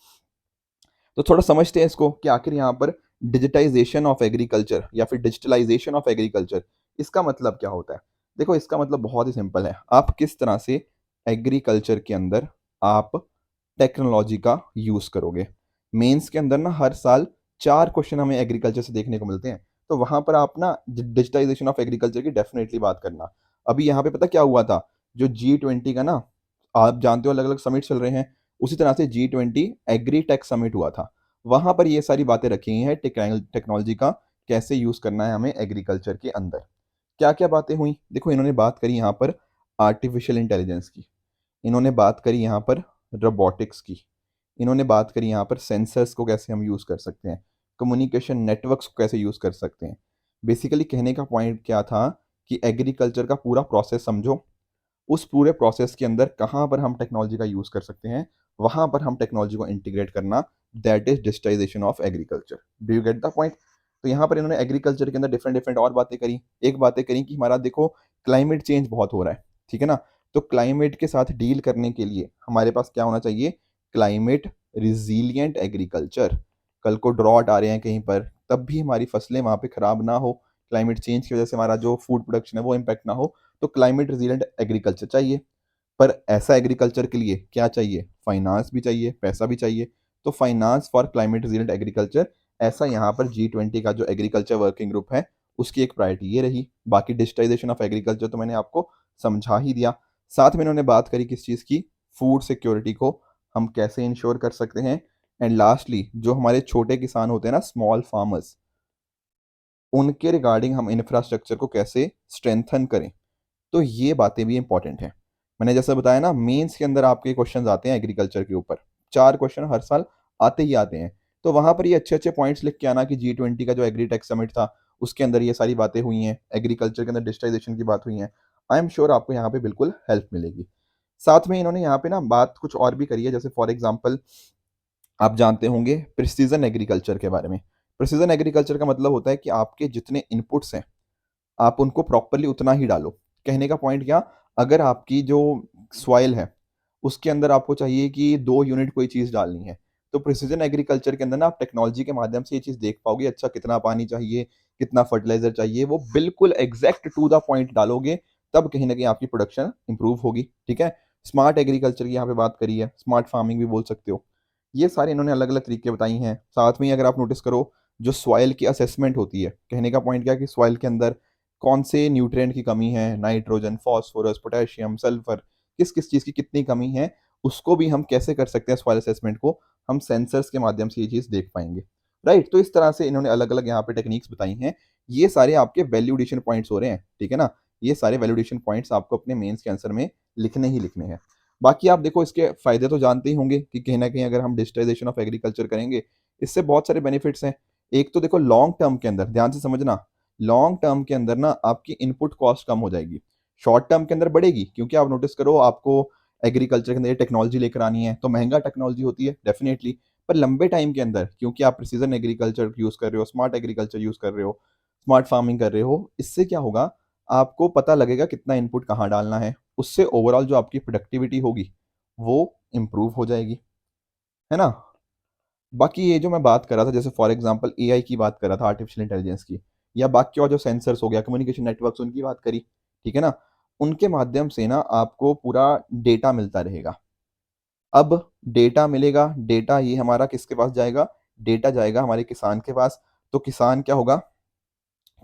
तो थोड़ा समझते हैं इसको कि आखिर यहाँ पर डिजिटाइजेशन ऑफ एग्रीकल्चर या फिर डिजिटलाइजेशन ऑफ एग्रीकल्चर, इसका मतलब क्या होता है। देखो इसका मतलब बहुत ही सिंपल है, आप किस तरह से एग्रीकल्चर के अंदर आप टेक्नोलॉजी का यूज करोगे। मेंस के अंदर ना हर साल 4 क्वेश्चन हमें एग्रीकल्चर से देखने को मिलते हैं, तो वहां पर आप ना डिजिटाइजेशन ऑफ एग्रीकल्चर की डेफिनेटली बात करना। अभी यहाँ पे पता क्या हुआ था, जो G20 का ना, आप जानते हो अलग अलग समिट चल रहे हैं, उसी तरह से G20 एग्री टेक समिट हुआ था। वहां पर ये सारी बातें रखी गई हैं टेक्नोलॉजी का कैसे यूज करना है हमें एग्रीकल्चर के अंदर। क्या क्या बातें हुई, देखो इन्होंने बात करी यहाँ पर आर्टिफिशियल इंटेलिजेंस की, इन्होंने बात करी यहाँ पर रोबोटिक्स की, इन्होंने बात करी यहाँ पर सेंसर्स को कैसे हम यूज़ कर सकते हैं, कम्युनिकेशन नेटवर्क्स को कैसे यूज़ कर सकते हैं, बेसिकली कहने का पॉइंट क्या था कि एग्रीकल्चर का पूरा प्रोसेस समझो, उस पूरे प्रोसेस के अंदर कहाँ पर हम टेक्नोलॉजी का यूज़ कर सकते हैं, वहाँ पर हम टेक्नोलॉजी को इंटीग्रेट करना, that is digitisation of agriculture. Do you get the point? तो यहाँ पर इन्होंने एग्रीकल्चर के अंदर डिफरेंट डिफरेंट और बातें करी। एक बातें करी कि हमारा देखो क्लाइमेट चेंज बहुत हो रहा है, ठीक है ना? तो क्लाइमेट के साथ डील करने के लिए हमारे पास क्या होना चाहिए? Climate resilient agriculture. कल को ड्रॉट आ रहे हैं कहीं पर, तब भी हमारी फसलें वहाँ पे खराब ना हो, क्लाइमेट चेंज की वजह से हमारा जो फूड प्रोडक्शन है वो इम्पैक्ट ना हो, तो क्लाइमेट रेजिलिएंट एग्रीकल्चर चाहिए। पर ऐसा एग्रीकल्चर के लिए क्या चाहिए? फाइनेंस भी चाहिए, पैसा भी चाहिए। तो finance for climate resilient agriculture, ऐसा यहाँ पर G20 का जो एग्रीकल्चर वर्किंग ग्रुप है उसकी एक प्रायोरिटी ये रही। बाकी डिजिटाइजेशन ऑफ एग्रीकल्चर तो मैंने आपको समझा ही दिया। साथ में इन्होंने बात करी किस चीज़ की? फूड सिक्योरिटी को हम कैसे इंश्योर कर सकते हैं। एंड लास्टली जो हमारे छोटे किसान होते हैं ना, स्मॉल फार्मर्स, उनके रिगार्डिंग हम इंफ्रास्ट्रक्चर को कैसे स्ट्रेंथन करें। तो ये बातें भी इंपॉर्टेंट हैं। मैंने जैसे बताया ना, मेंस के अंदर आपके क्वेश्चंस आते हैं एग्रीकल्चर के ऊपर, 4 क्वेश्चन हर साल आते ही आते हैं। तो वहाँ पर ये अच्छे-अच्छे पॉइंट्स लिख के आना कि G20 का जो एग्रीटेक समिट था, उसके अंदर ये सारी बातें हुई हैं, एग्रीकल्चर के अंदर डिजिटाइजेशन की बात हुई है। आई एम श्योर आपको यहाँ पे बिल्कुल हेल्प मिलेगी। साथ में इन्होंने यहाँ पे ना बात कुछ और भी करी है, जैसे फॉर एग्जांपल आप जानते होंगे प्रिसिजन एग्रीकल्चर के बारे में। प्रिसिजन एग्रीकल्चर का मतलब होता है कि आपके जितने इनपुट्स हैं आप उनको प्रॉपरली उतना ही डालो। कहने का पॉइंट क्या? अगर आपकी जो सॉइल है, उसके अंदर आपको चाहिए कि 2 यूनिट कोई चीज़ डालनी है, तो प्रिसिजन एग्रीकल्चर के अंदर ना आप टेक्नोलॉजी के माध्यम से ये चीज़ देख पाओगे, अच्छा कितना पानी चाहिए, कितना फर्टिलाइज़र चाहिए, वो बिल्कुल एग्ज़ैक्ट टू द पॉइंट डालोगे, तब कहीं न कहीं आपकी प्रोडक्शन इम्प्रूव होगी, ठीक है? स्मार्ट एग्रीकल्चर की यहाँ पे बात करी है, स्मार्ट फार्मिंग भी बोल सकते हो। ये सारे इन्होंने अलग-अलग तरीके बताई हैं। साथ में ही अगर आप नोटिस करो, जो सॉइल की असेसमेंट होती है, कहने का पॉइंट क्या है कि सॉइल के अंदर कौन से न्यूट्रिएंट की कमी है, नाइट्रोजन, फास्फोरस, पोटेशियम, सल्फर, किस-किस चीज़ की कितनी कमी है, उसको भी हम कैसे कर सकते हैं सॉइल असेसमेंट को, हम सेंसर्स के माध्यम से ये चीज़ देख पाएँगे, राइट? तो इस तरह से इन्होंने अलग-अलग यहाँ पे टेक्निक्स बताई हैं। ये सारे आपके वैल्यू एडिशन पॉइंट्स हो रहे हैं, ठीक है ना? ये सारे वैल्यू एडिशन पॉइंट्स आपको अपने मेंस के आंसर में लिखने ही लिखने हैं। बाकी आप देखो इसके फ़ायदे तो जानते ही होंगे कि कहीं न कहीं अगर हम डिजिटाइज़ेशन ऑफ एग्रीकल्चर करेंगे, इससे बहुत सारे बेनिफिट्स हैं। एक तो देखो लॉन्ग टर्म के अंदर, ध्यान से समझना, लॉन्ग टर्म के अंदर ना आपकी इनपुट कॉस्ट कम हो जाएगी। शॉर्ट टर्म के अंदर बढ़ेगी, क्योंकि आप नोटिस करो आपको एग्रीकल्चर के अंदर ये टेक्नोलॉजी लेकर आनी है, तो महँगा टेक्नोलॉजी होती है डेफ़िनिटली। पर लंबे टाइम के अंदर क्योंकि आप प्रिसिजन एग्रीकल्चर यूज़ कर रहे हो, स्मार्ट एग्रीकल्चर यूज़ कर रहे हो, स्मार्ट फार्मिंग कर रहे हो, इससे क्या होगा, आपको पता लगेगा कितना इनपुट कहाँ डालना है। उससे ओवरऑल जो आपकी प्रोडक्टिविटी होगी, वो इम्प्रूव हो जाएगी, है ना? बाकी ये जो मैं बात कर रहा था, जैसे फॉर एग्जांपल एआई की बात कर रहा था, आर्टिफिशियल इंटेलिजेंस की, या बाकी और जो सेंसर्स हो गया, कम्युनिकेशन नेटवर्क्स, उनकी बात करी, ठीक है ना? उनके माध्यम से ना आपको पूरा डेटा मिलता रहेगा। अब डेटा मिलेगा, डेटा ये हमारा किसके पास जाएगा? डेटा जाएगा हमारे किसान के पास। तो किसान क्या होगा?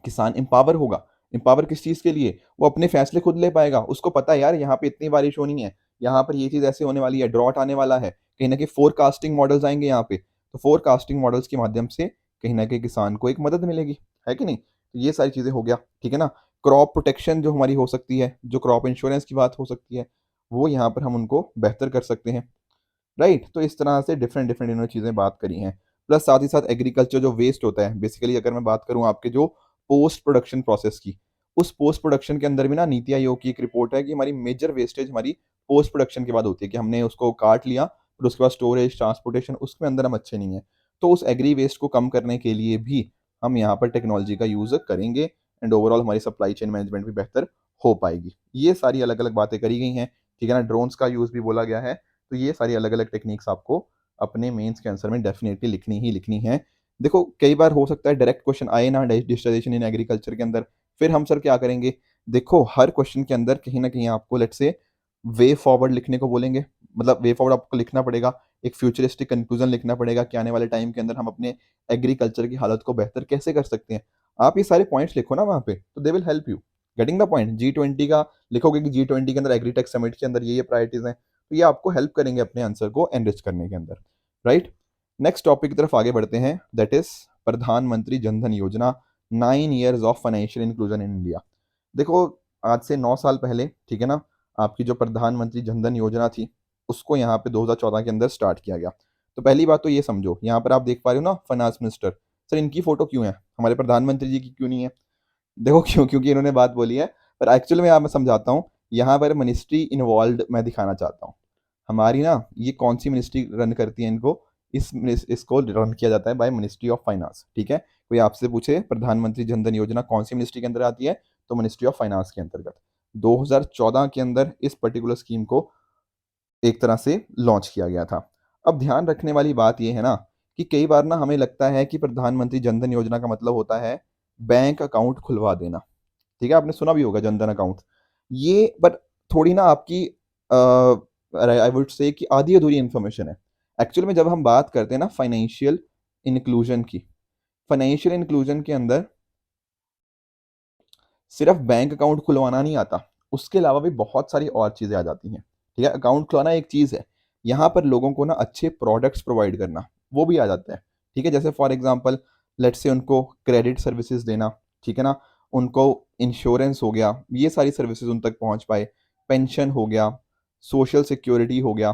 किसान एम्पावर होगा। एम्पावर किस चीज़ के लिए? वो अपने फैसले खुद ले पाएगा। उसको पता है यार यहाँ पे इतनी बारिश होनी है, यहाँ पर ये चीज़ ऐसे होने वाली है, ड्रॉट आने वाला है। कहीं न कहीं फोरकास्टिंग मॉडल्स आएँगे यहाँ पे। तो फोरकास्टिंग मॉडल्स के माध्यम से कहीं न कहीं किसान को एक मदद मिलेगी, है कि नहीं? तो ये सारी चीज़ें हो गया, ठीक है ना? क्रॉप प्रोटेक्शन जो हमारी हो सकती है, जो क्रॉप इंश्योरेंस की बात हो सकती है, वो यहाँ पर हम उनको बेहतर कर सकते हैं। राइट? तो इस तरह से डिफरेंट डिफरेंट इन्होंने चीज़ें बात करी हैं। प्लस साथ ही साथ एग्रीकल्चर जो वेस्ट होता है, बेसिकली अगर मैं बात करूँ आपके जो पोस्ट प्रोडक्शन प्रोसेस की, उस पोस्ट प्रोडक्शन के अंदर भी ना नीति आयोग की एक रिपोर्ट है कि हमारी मेजर वेस्टेज हमारी पोस्ट प्रोडक्शन के बाद होती है, कि हमने उसको काट लिया, फिर उसके बाद स्टोरेज, ट्रांसपोर्टेशन, उसके अंदर हम अच्छे नहीं हैं। तो उस एग्री वेस्ट को कम करने के लिए भी हम यहाँ पर टेक्नोलॉजी का यूज़ करेंगे, एंड ओवरऑल हमारी सप्लाई चेन मैनेजमेंट भी बेहतर हो पाएगी। ये सारी अलग-अलग बातें करी गई हैं, ठीक है ना? ड्रोन्स का यूज़ भी बोला गया है। तो ये सारी अलग-अलग टेक्निक्स आपको अपने मेंस के आंसर में डेफ़िनिटली लिखनी ही लिखनी है। देखो कई बार हो सकता है डायरेक्ट क्वेश्चन आए ना डिजिटाइजेशन इन एग्रीकल्चर के अंदर, फिर हम सर क्या करेंगे? देखो हर क्वेश्चन के अंदर कहीं न कहीं आपको लेट्स से वे फॉरवर्ड लिखने को बोलेंगे। मतलब वे फॉरवर्ड आपको लिखना पड़ेगा, एक फ्यूचरिस्टिक कंक्लूजन लिखना पड़ेगा कि आने वाले टाइम के अंदर हम अपने एग्रीकल्चर की हालत को बेहतर कैसे कर सकते हैं। आप ये सारे पॉइंट्स लिखो ना वहाँ पे, तो they will help you. Getting the point? G20 का लिखोगे कि G20 के अंदर एग्रीटेक समिट के अंदर ये प्रायोरिटीज़ हैं। तो ये आपको हेल्प करेंगे अपने आंसर को एनरिच करने के अंदर, राइट? नेक्स्ट टॉपिक की तरफ आगे बढ़ते हैं, दैट इज प्रधानमंत्री जन धन योजना, 9 years of financial inclusion in India. देखो आज से 9 साल पहले, ठीक है ना, आपकी जो प्रधानमंत्री जन धन योजना थी, उसको यहाँ पे 2014 के अंदर स्टार्ट किया गया। तो पहली बात तो ये समझो, यहाँ पर आप देख पा रहे हो ना फाइनेंस मिनिस्टर, सर इनकी फोटो क्यों है, हमारे प्रधानमंत्री जी की क्यों नहीं है? देखो क्यों, क्योंकि इन्होंने बात बोली है, पर एक्चुअली में मैं समझाता हूँ। यहाँ पर मिनिस्ट्री इन्वॉल्व मैं दिखाना चाहता हूँ। हमारी ना ये कौन सी मिनिस्ट्री रन करती है इनको, इसको रन किया जाता है बाय मिनिस्ट्री ऑफ फाइनेंस। ठीक है, कोई आपसे पूछे प्रधानमंत्री जन धन योजना कौन सी मिनिस्ट्री के अंदर आती है, तो मिनिस्ट्री ऑफ फाइनेंस के अंतर्गत 2014 के अंदर इस पर्टिकुलर स्कीम को एक तरह से लॉन्च किया गया था। अब ध्यान रखने वाली बात ये है ना कि कई बार ना हमें लगता है कि प्रधानमंत्री जन धन योजना का मतलब होता है बैंक अकाउंट खुलवा देना। ठीक है, आपने सुना भी होगा जनधन अकाउंट। ये बट थोड़ी ना आपकी आई वुड से कि आधी अधूरी इन्फॉर्मेशन है। एक्चुअल में जब हम बात करते हैं ना फाइनेंशियल इंक्लूजन की, फाइनेंशियल इंक्लूजन के अंदर सिर्फ बैंक अकाउंट खुलवाना नहीं आता, उसके अलावा भी बहुत सारी और चीज़ें आ जाती हैं। ठीक है, अकाउंट खुलवाना एक चीज़ है, यहाँ पर लोगों को ना अच्छे प्रोडक्ट्स प्रोवाइड करना वो भी आ जाता है। ठीक है, जैसे फॉर एग्जांपल लेट्स से उनको क्रेडिट सर्विसेज देना। ठीक है ना, उनको इंश्योरेंस हो गया, ये सारी सर्विसेज उन तक पहुँच पाए, पेंशन हो गया, सोशल सिक्योरिटी हो गया।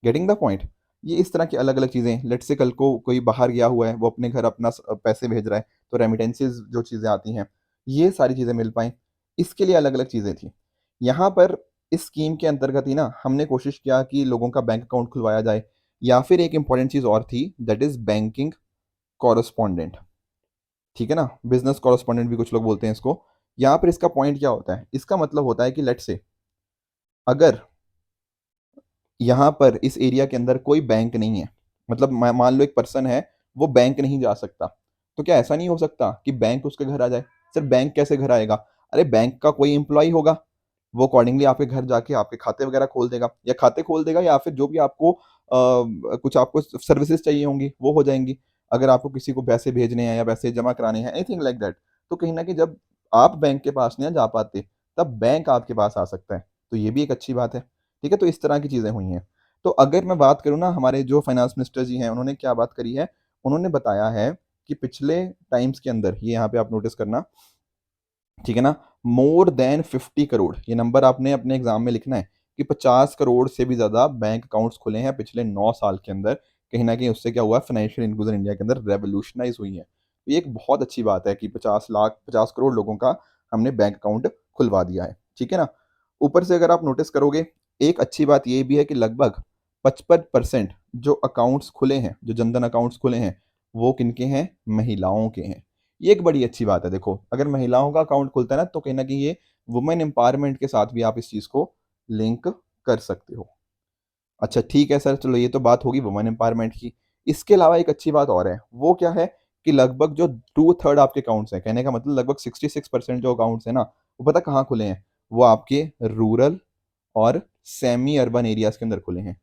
Getting the point. ये इस तरह की अलग अलग चीज़ें, लेट्स से कल को कोई बाहर गया हुआ है, वो अपने घर अपना पैसे भेज रहा है, तो रेमिटेंसेज जो चीज़ें आती हैं, ये सारी चीज़ें मिल पाएँ, इसके लिए अलग अलग चीज़ें थी। यहाँ पर इस स्कीम के अंतर्गत ही ना हमने कोशिश किया कि लोगों का बैंक अकाउंट खुलवाया जाए, या फिर एक इंपॉर्टेंट चीज़ और थी, दैट इज़ बैंकिंग कॉरस्पॉन्डेंट। ठीक है ना, बिजनेस कॉरस्पॉन्डेंट भी कुछ लोग बोलते हैं इसको। यहाँ पर इसका पॉइंट क्या होता है, इसका मतलब होता है कि लेट्स से अगर यहाँ पर इस एरिया के अंदर कोई बैंक नहीं है, मतलब मान लो एक पर्सन है, वो बैंक नहीं जा सकता, तो क्या ऐसा नहीं हो सकता कि बैंक उसके घर आ जाए? सर बैंक कैसे घर आएगा? अरे बैंक का कोई एम्प्लॉय होगा, वो अकॉर्डिंगली आपके घर जाके आपके खाते वगैरह खोल देगा, या खाते खोल देगा, या फिर जो भी आपको कुछ आपको सर्विसेज चाहिए होंगी वो हो जाएंगी। अगर आपको किसी को पैसे भेजने हैं या पैसे जमा कराने हैं, एनीथिंग लाइक दैट, तो कहीं ना कहीं जब आप बैंक के पास नहीं जा पाते, तब बैंक आपके पास आ सकता है। तो ये भी एक अच्छी बात है। ठीक है, तो इस तरह की चीज़ें हुई हैं। तो अगर मैं बात करूँ ना, हमारे जो फाइनेंस मिनिस्टर जी हैं, उन्होंने क्या बात करी है, उन्होंने बताया है कि पिछले टाइम्स के अंदर, ये यहाँ पे आप नोटिस करना, ठीक है ना, मोर देन 50 करोड़, ये नंबर आपने अपने एग्जाम में लिखना है कि 50 करोड़ से भी ज़्यादा बैंक अकाउंट्स खुले हैं पिछले 9 साल के अंदर। कहीं ना कहीं उससे क्या हुआ, फाइनेंशियल इंक्लूजन इंडिया के अंदर रेवोल्यूशनाइज हुई है। तो ये एक बहुत अच्छी बात है कि 50 करोड़ लोगों का हमने बैंक अकाउंट खुलवा दिया है। ठीक है ना, ऊपर से अगर आप नोटिस करोगे, एक अच्छी बात ये भी है कि लगभग 55% जो अकाउंट्स खुले हैं, जो जनधन अकाउंट्स खुले हैं, वो किनके हैं, महिलाओं के हैं। ये एक बड़ी अच्छी बात है। देखो अगर महिलाओं का अकाउंट खुलता है ना, तो कहीं ना कहीं ये वुमेन एम्पावरमेंट के साथ भी आप इस चीज़ को लिंक कर सकते हो। अच्छा ठीक है सर, चलो ये तो बात होगी वुमेन एम्पावरमेंट की। इसके अलावा एक अच्छी बात और है, वो क्या है कि लगभग जो 2/3 आपके अकाउंट्स हैं, कहने का मतलब लगभग 66% जो अकाउंट्स हैं ना, वो पता कहाँ खुले हैं, वो आपके रूरल और सेमी अर्बन एरियाज के अंदर खुले हैं।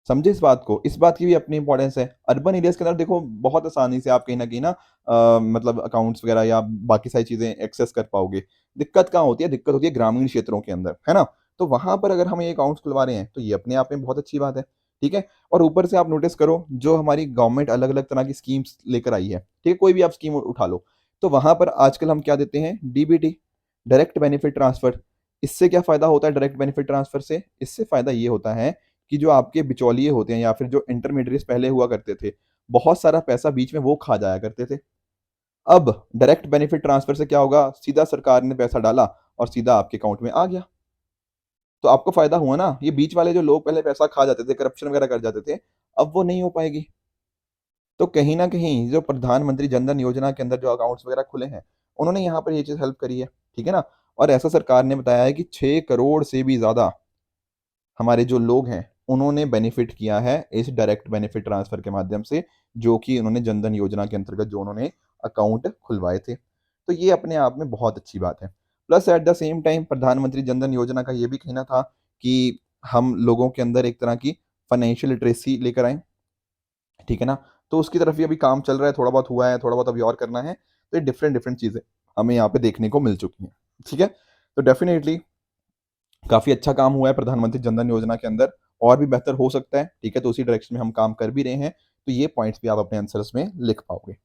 समझे इस बात को, इस बात की भी अपनी इंपॉर्टेंस है। अर्बन एरियाज के अंदर देखो बहुत आसानी से आप कहीं ना कहीं ना मतलब अकाउंट्स वगैरह या बाकी सारी चीज़ें एक्सेस कर पाओगे। दिक्कत कहाँ होती है, दिक्कत होती है ग्रामीण क्षेत्रों के अंदर, है ना। तो वहां पर अगर हम ये अकाउंट्स खुलवा रहे हैं, तो ये अपने आप में बहुत अच्छी बात है। ठीक है, और ऊपर से आप नोटिस करो, जो हमारी गवर्नमेंट अलग अलग तरह की स्कीम्स लेकर आई है, ठीक है, कोई भी आप स्कीम उठा लो, तो वहां पर आजकल हम क्या देते हैं, डीबीटी, डायरेक्ट बेनिफिट ट्रांसफर। इससे क्या फायदा होता है डायरेक्ट बेनिफिट ट्रांसफर से, इससे फायदा ये होता है कि जो आपके बिचौलिए होते हैं या फिर जो इंटरमीडिएट्स पहले हुआ करते थे, बहुत सारा पैसा बीच में वो खा जाया करते थे। अब डायरेक्ट बेनिफिट ट्रांसफर से क्या होगा, सीधा सरकार ने पैसा डाला और सीधा आपके अकाउंट में आ गया। तो आपको फायदा हुआ ना। ये बीच वाले जो लोग पहले पैसा खा जाते थे, करप्शन वगैरह कर जाते थे, अब वो नहीं हो पाएगी। तो कहीं ना कहीं जो प्रधानमंत्री जनधन योजना के अंदर जो अकाउंट्स वगैरह खुले हैं, उन्होंने यहाँ पर ये चीज़ हेल्प करी है। ठीक है ना, और ऐसा सरकार ने बताया है कि 6 करोड़ से भी ज़्यादा हमारे जो लोग हैं, उन्होंने बेनिफिट किया है इस डायरेक्ट बेनिफिट ट्रांसफर के माध्यम से, जो कि उन्होंने जनधन योजना के अंतर्गत जो उन्होंने अकाउंट खुलवाए थे। तो ये अपने आप में बहुत अच्छी बात है। Plus at the same time प्रधानमंत्री जनधन योजना का ये भी कहना था कि हम लोगों के अंदर एक तरह की फाइनेंशियल लिटरेसी लेकर आए। ठीक है ना, तो उसकी तरफ भी अभी काम चल रहा है, थोड़ा बहुत हुआ है, थोड़ा बहुत अभी और करना है। तो ये डिफरेंट डिफरेंट चीज़ें हमें यहाँ पे देखने को मिल चुकी हैं। ठीक है, तो डेफिनेटली काफ़ी अच्छा काम हुआ है प्रधानमंत्री जनधन योजना के अंदर, और भी बेहतर हो सकता है। ठीक है, तो उसी डायरेक्शन में हम काम कर भी रहे हैं। तो ये पॉइंट्स भी आप अपने आंसर्स में लिख पाओगे।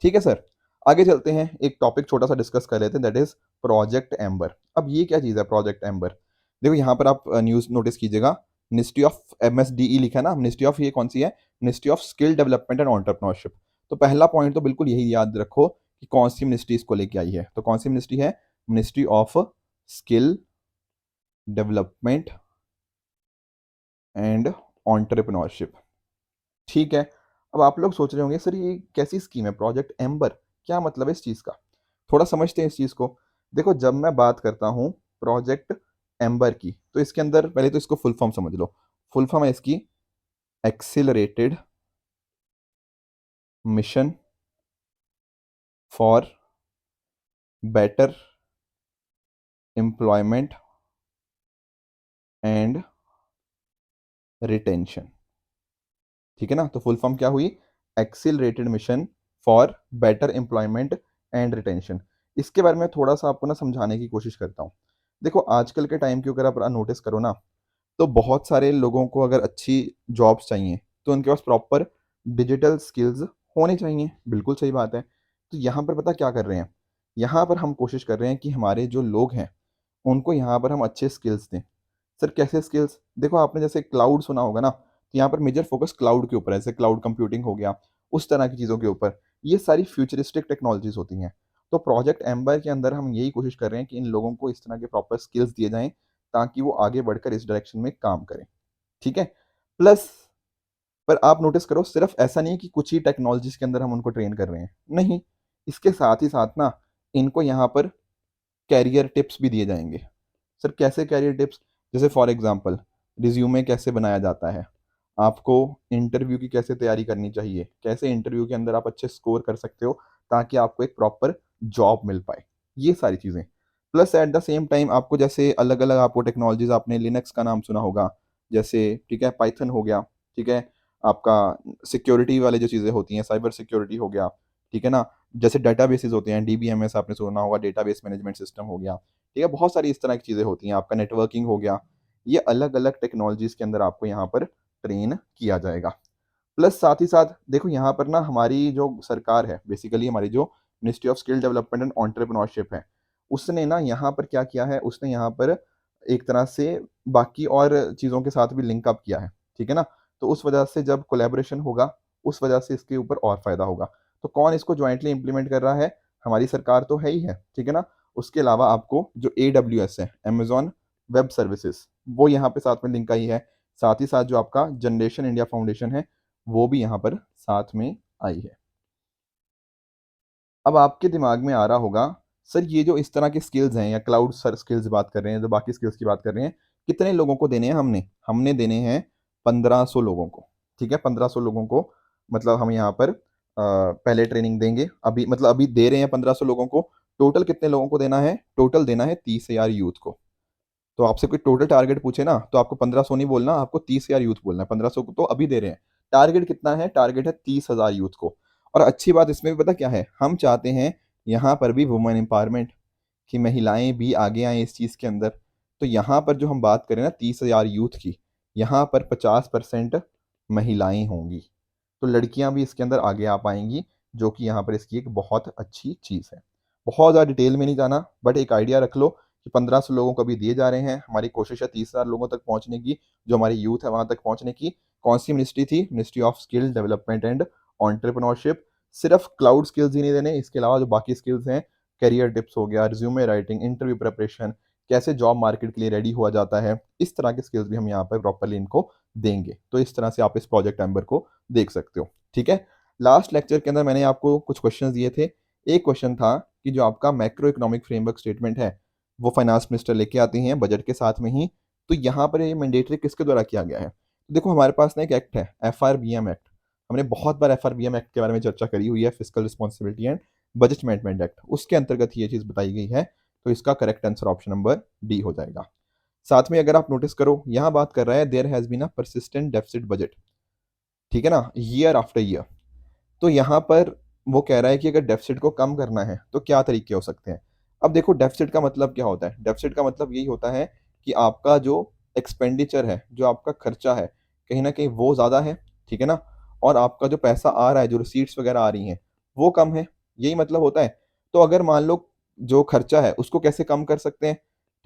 ठीक है सर, आगे चलते हैं, एक टॉपिक छोटा सा डिस्कस कर लेते हैं, दैट इज प्रोजेक्ट एम्बर। अब ये क्या चीज़ है प्रोजेक्ट एम्बर? देखो यहाँ पर आप न्यूज़ नोटिस कीजिएगा, मिनिस्ट्री ऑफ MSDE लिखा है ना, मिनिस्ट्री ऑफ, ये कौन सी है, ministry of skill development and entrepreneurship. तो पहला पॉइंट तो बिल्कुल यही याद रखो कि कौन सी मिनिस्ट्री इसको लेके आई है। तो कौन सी मिनिस्ट्री है? Ministry of skill development and entrepreneurship. ठीक है। अब आप लोग सोच रहे होंगे सर ये कैसी स्कीम है प्रोजेक्ट एम्बर, क्या मतलब है इस चीज़ का? थोड़ा समझते हैं इस चीज़ को। देखो जब मैं बात करता हूँ प्रोजेक्ट एम्बर की, तो इसके अंदर पहले तो इसको फुल फॉर्म समझ लो। फुल फॉर्म है इसकी accelerated mission for better employment and retention. ठीक है ना? तो फुल फॉर्म क्या हुई? Accelerated mission for better employment and retention. इसके बारे में थोड़ा सा आपको ना समझाने की कोशिश करता हूँ। देखो आजकल के टाइम की अगर आप नोटिस करो ना, तो बहुत सारे लोगों को अगर अच्छी जॉब्स चाहिए तो उनके पास प्रॉपर डिजिटल स्किल्स होने चाहिए। बिल्कुल सही बात है। तो यहाँ पर पता क्या कर रहे हैं? यहाँ पर हम कोशिश कर रहे हैं कि हमारे जो लोग हैं उनको यहाँ पर हम अच्छे स्किल्स दें। सर कैसे स्किल्स? देखो आपने जैसे क्लाउड सुना होगा ना, तो यहाँ पर मेजर फोकस क्लाउड के ऊपर है, जैसे क्लाउड कंप्यूटिंग हो गया, उस तरह की चीज़ों के ऊपर। ये सारी फ्यूचरिस्टिक टेक्नोलॉजीज होती हैं। तो प्रोजेक्ट एम्बर के अंदर हम यही कोशिश कर रहे हैं कि इन लोगों को इस तरह के प्रॉपर स्किल्स दिए जाएं ताकि वो आगे बढ़कर इस डायरेक्शन में काम करें। ठीक है। प्लस पर आप नोटिस करो सिर्फ ऐसा नहीं है कि कुछ ही टेक्नोलॉजीज के अंदर हम उनको ट्रेन कर रहे हैं, नहीं। इसके साथ ही साथ ना इनको यहाँ पर कैरियर टिप्स भी दिए जाएंगे। सर कैसे कैरियर टिप्स? जैसे फॉर एग्जांपल रिज्यूमे कैसे बनाया जाता है, आपको इंटरव्यू की कैसे तैयारी करनी चाहिए, कैसे इंटरव्यू के अंदर आप अच्छे स्कोर कर सकते हो ताकि आपको एक प्रॉपर जॉब मिल पाए, ये सारी चीज़ें। Plus at the same time आपको जैसे अलग अलग आपको टेक्नोलॉजीज, आपने लिनक्स का नाम सुना होगा जैसे, ठीक है, पाइथन हो गया, ठीक है, आपका सिक्योरिटी वाली जो चीज़ें होती हैं, साइबर सिक्योरिटी हो गया, ठीक है ना, जैसे डेटाबेसेस होते हैं, डीबीएमएस आपने सुना होगा, डेटाबेस मैनेजमेंट सिस्टम हो गया, ठीक है, बहुत सारी इस तरह की चीज़ें होती हैं, आपका नेटवर्किंग हो गया। ये अलग अलग टेक्नोलॉजीज़ के अंदर आपको यहाँ पर ट्रेन किया जाएगा। प्लस साथ ही साथ देखो यहाँ पर ना हमारी जो सरकार है, बेसिकली हमारी जो ministry of skill development and entrepreneurship है, उसने ना यहाँ पर क्या किया है, उसने यहाँ पर एक तरह से बाकी और चीज़ों के साथ भी लिंक अप किया है। ठीक है ना? तो उस वजह से जब कोलैबोरेशन होगा, उस वजह से इसके ऊपर और फ़ायदा होगा। तो कौन इसको जॉइंटली इम्प्लीमेंट कर रहा है? हमारी सरकार तो है ही है, ठीक है ना? उसके अलावा आपको जो AWS है, अमेज़न वेब सर्विसेज़, वो यहाँ पे साथ में लिंक आई है। साथ ही साथ जो आपका जनरेशन इंडिया फाउंडेशन है, वो भी यहाँ पर साथ में आई है। अब आपके दिमाग में आ रहा होगा, सर ये जो इस तरह के स्किल्स हैं या क्लाउड सर स्किल्स बात कर रहे हैं, जो बाकी स्किल्स की बात कर रहे हैं, कितने लोगों को देने हैं हमने? हमने देने हैं 1500 लोगों को। ठीक है, 1500 लोगों को मतलब हम यहाँ पर पहले ट्रेनिंग देंगे। अभी मतलब अभी दे रहे हैं 1500 लोगों को। टोटल कितने लोगों को देना है? टोटल देना है 30,000 यूथ को। तो आपसे कोई टोटल टारगेट पूछे ना, तो आपको 1500 नहीं बोलना, आपको 30,000 यूथ बोलना है। 1500 को तो अभी दे रहे हैं। टारगेट कितना है? टारगेट है 30,000 यूथ को। और अच्छी बात इसमें भी पता क्या है, हम चाहते हैं यहाँ पर भी वुमेन एम्पावरमेंट, कि महिलाएं भी आगे आएँ इस चीज़ के अंदर। तो यहाँ पर जो हम बात करें ना 30,000 यूथ की, यहाँ पर 50% महिलाएं होंगी। तो लड़कियां भी इसके अंदर आगे आ पाएंगी, जो कि यहाँ पर इसकी एक बहुत अच्छी चीज़ है। बहुत ज़्यादा डिटेल में नहीं जाना, बट एक आइडिया रख लो कि 1500 लोगों को अभी दिए जा रहे हैं। हमारी कोशिश है 30,000 लोगों तक पहुँचने की, जो हमारी यूथ है वहाँ तक पहुँचने की। कौन सी मिनिस्ट्री थी? Ministry of skill development and entrepreneurship. सिर्फ क्लाउड स्किल्स ही नहीं देने, इसके अलावा जो बाकी स्किल्स हैं, करियर टिप्स हो गया, रिज्यूमे राइटिंग, इंटरव्यू प्रिपरेशन, कैसे जॉब मार्केट के लिए रेडी हुआ जाता है, इस तरह के स्किल्स भी हम यहाँ पर प्रॉपरली इनको देंगे। तो इस तरह से आप इस प्रोजेक्ट एम्बर को देख सकते हो। ठीक है। लास्ट लेक्चर के अंदर मैंने आपको कुछ क्वेश्चन दिए थे। एक क्वेश्चन था कि जो आपका मैक्रो इकोनॉमिक फ्रेमवर्क स्टेटमेंट है, वो फाइनेंस मिनिस्टर लेके आते हैं बजट के साथ में ही। तो यहाँ पर ये मैंडेटरी किसके द्वारा किया गया है? देखो हमारे पास ना एक एक्ट है, FRBM एक्ट। हमने बहुत बार FRBM एक्ट के बारे में चर्चा करी हुई है, physical responsibility and budget management act, उसके अंतर्गत ये चीज़ बताई गई है। तो इसका correct answer option number D हो जाएगा। साथ में अगर आप नोटिस करो, यहाँ बात कर रहा है there has been a persistent deficit budget. ठीक है ना, ईयर आफ्टर ईयर। तो यहाँ पर वो कह रहा है कि अगर डेफिसिट को कम करना है तो क्या तरीके हो सकते हैं। अब देखो डेफिसिट का मतलब क्या होता है? डेफिसिट का मतलब यही होता है कि आपका जो एक्सपेंडिचर है, जो आपका खर्चा है, कहीं ना कहीं वो ज़्यादा है, ठीक है ना, और आपका जो पैसा आ रहा है, जो रिसीट्स वगैरह आ रही हैं, वो कम है। यही मतलब होता है। तो अगर मान लो जो खर्चा है उसको कैसे कम कर सकते हैं,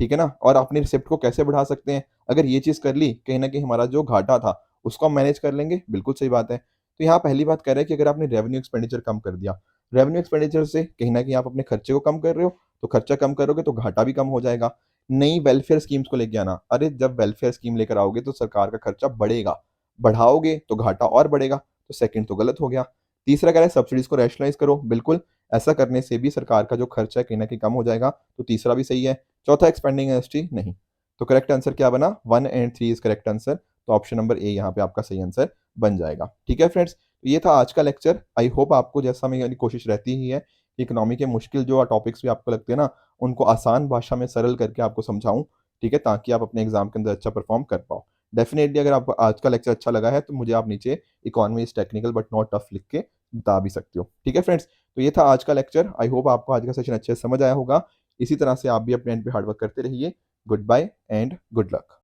ठीक है ना, और अपनी रिसिप्ट को कैसे बढ़ा सकते हैं, अगर ये चीज़ कर ली, कहीं ना कहीं हमारा जो घाटा था उसको हम मैनेज कर लेंगे। बिल्कुल सही बात है। तो यहाँ पहली बात कह रहा है कि अगर आपने रेवेन्यू एक्सपेंडिचर कम कर दिया, रेवेन्यू एक्सपेंडिचर से कहीं ना कहीं आप अपने खर्चे को कम कर रहे हो, तो खर्चा कम करोगे तो घाटा भी कम हो जाएगा। नई वेलफेयर स्कीम्स को लेके आना, अरे जब वेलफेयर स्कीम लेकर आओगे तो सरकार का खर्चा बढ़ेगा, बढ़ाओगे तो घाटा और बढ़ेगा, तो सेकंड तो गलत हो गया। तीसरा कह रहा है सब्सिडीज को रैशनलाइज करो, बिल्कुल ऐसा करने से भी सरकार का जो खर्चा है कहीं ना कहीं कम हो जाएगा, तो तीसरा भी सही है। चौथा एक्सपेंडिंग इंडस्ट्री, नहीं। तो करेक्ट आंसर क्या बना, 1 एंड 3 इज करेक्ट आंसर, तो ऑप्शन नंबर ए यहाँ पे आपका सही आंसर बन जाएगा। ठीक है फ्रेंड्स, तो ये था आज का लेक्चर। आई होप आपको, जैसा मेरी कोशिश रहती ही है कि इकोनॉमी के मुश्किल जो टॉपिक्स भी आपको लगते हैं ना, उनको आसान भाषा में सरल करके आपको समझाऊं, ठीक है, ताकि आप अपने एग्जाम के अंदर अच्छा परफॉर्म कर पाओ। डेफिनेटली अगर आपको आज का लेक्चर अच्छा लगा है तो मुझे आप नीचे economy is technical but not tough लिख के बता भी सकते हो। ठीक है फ्रेंड्स, तो ये था आज का लेक्चर। आई होप आपको आज का सेशन अच्छे से समझ आया होगा। इसी तरह से आप भी अपने एंड पे हार्डवर्क करते रहिए। Goodbye and good luck.